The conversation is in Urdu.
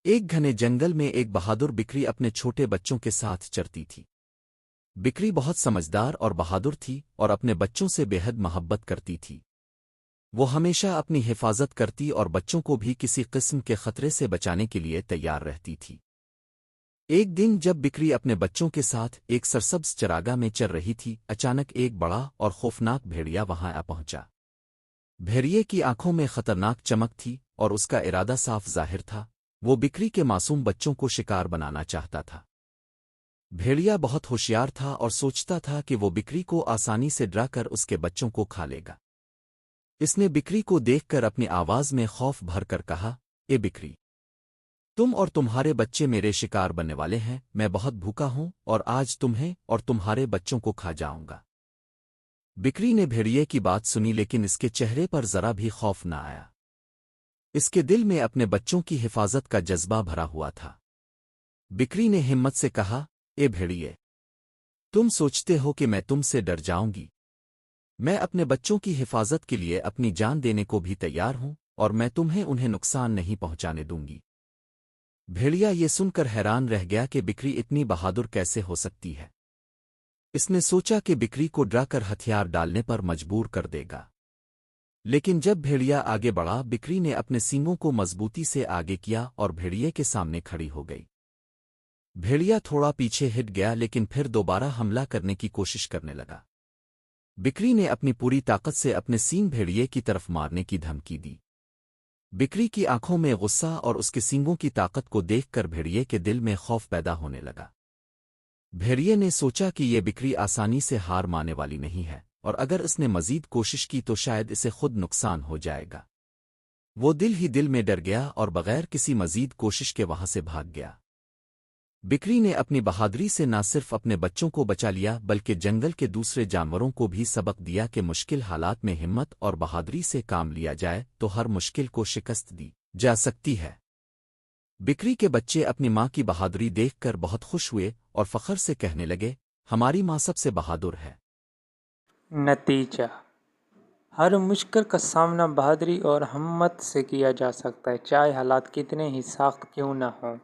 ایک گھنے جنگل میں ایک بہادر بکری اپنے چھوٹے بچوں کے ساتھ چرتی تھی۔ بکری بہت سمجھدار اور بہادر تھی اور اپنے بچوں سے بے حد محبت کرتی تھی۔ وہ ہمیشہ اپنی حفاظت کرتی اور بچوں کو بھی کسی قسم کے خطرے سے بچانے کے لیے تیار رہتی تھی۔ ایک دن جب بکری اپنے بچوں کے ساتھ ایک سرسبز چراگاہ میں چر رہی تھی، اچانک ایک بڑا اور خوفناک بھیڑیا وہاں آ پہنچا۔ بھیڑیے کی آنکھوں میں خطرناک چمک تھی اور اس کا ارادہ صاف ظاہر تھا، وہ بکری کے معصوم بچوں کو شکار بنانا چاہتا تھا۔ بھیڑیا بہت ہوشیار تھا اور سوچتا تھا کہ وہ بکری کو آسانی سے ڈرا کر اس کے بچوں کو کھا لے گا۔ اس نے بکری کو دیکھ کر اپنی آواز میں خوف بھر کر کہا، اے بکری، تم اور تمہارے بچے میرے شکار بننے والے ہیں، میں بہت بھوکا ہوں اور آج تمہیں اور تمہارے بچوں کو کھا جاؤں گا۔ بکری نے بھیڑیے کی بات سنی لیکن اس کے چہرے پر ذرا بھی خوف نہ آیا۔ اس کے دل میں اپنے بچوں کی حفاظت کا جذبہ بھرا ہوا تھا۔ بکری نے ہمت سے کہا، اے بھیڑیے، تم سوچتے ہو کہ میں تم سے ڈر جاؤں گی؟ میں اپنے بچوں کی حفاظت کے لیے اپنی جان دینے کو بھی تیار ہوں اور میں تمہیں انہیں نقصان نہیں پہنچانے دوں گی۔ بھیڑیا یہ سن کر حیران رہ گیا کہ بکری اتنی بہادر کیسے ہو سکتی ہے۔ اس نے سوچا کہ بکری کو ڈرا کر ہتھیار ڈالنے پر مجبور کر دے گا، لیکن جب بھیڑیا آگے بڑھا، بکری نے اپنے سینگوں کو مضبوطی سے آگے کیا اور بھیڑیے کے سامنے کھڑی ہو گئی۔ بھیڑیا تھوڑا پیچھے ہٹ گیا لیکن پھر دوبارہ حملہ کرنے کی کوشش کرنے لگا۔ بکری نے اپنی پوری طاقت سے اپنے سینگ بھیڑیے کی طرف مارنے کی دھمکی دی۔ بکری کی آنکھوں میں غصہ اور اس کے سینگوں کی طاقت کو دیکھ کر بھیڑیے کے دل میں خوف پیدا ہونے لگا۔ بھیڑیے نے سوچا کہ یہ بکری آسانی سے ہار مانے والی نہیں ہے اور اگر اس نے مزید کوشش کی تو شاید اسے خود نقصان ہو جائے گا۔ وہ دل ہی دل میں ڈر گیا اور بغیر کسی مزید کوشش کے وہاں سے بھاگ گیا۔ بکری نے اپنی بہادری سے نہ صرف اپنے بچوں کو بچا لیا بلکہ جنگل کے دوسرے جانوروں کو بھی سبق دیا کہ مشکل حالات میں ہمت اور بہادری سے کام لیا جائے تو ہر مشکل کو شکست دی جا سکتی ہے۔ بکری کے بچے اپنی ماں کی بہادری دیکھ کر بہت خوش ہوئے اور فخر سے کہنے لگے، ہماری ماں سب سے بہادر ہے۔ نتیجہ: ہر مشکل کا سامنا بہادری اور ہمت سے کیا جا سکتا ہے، چاہے حالات کتنے ہی سخت کیوں نہ ہوں۔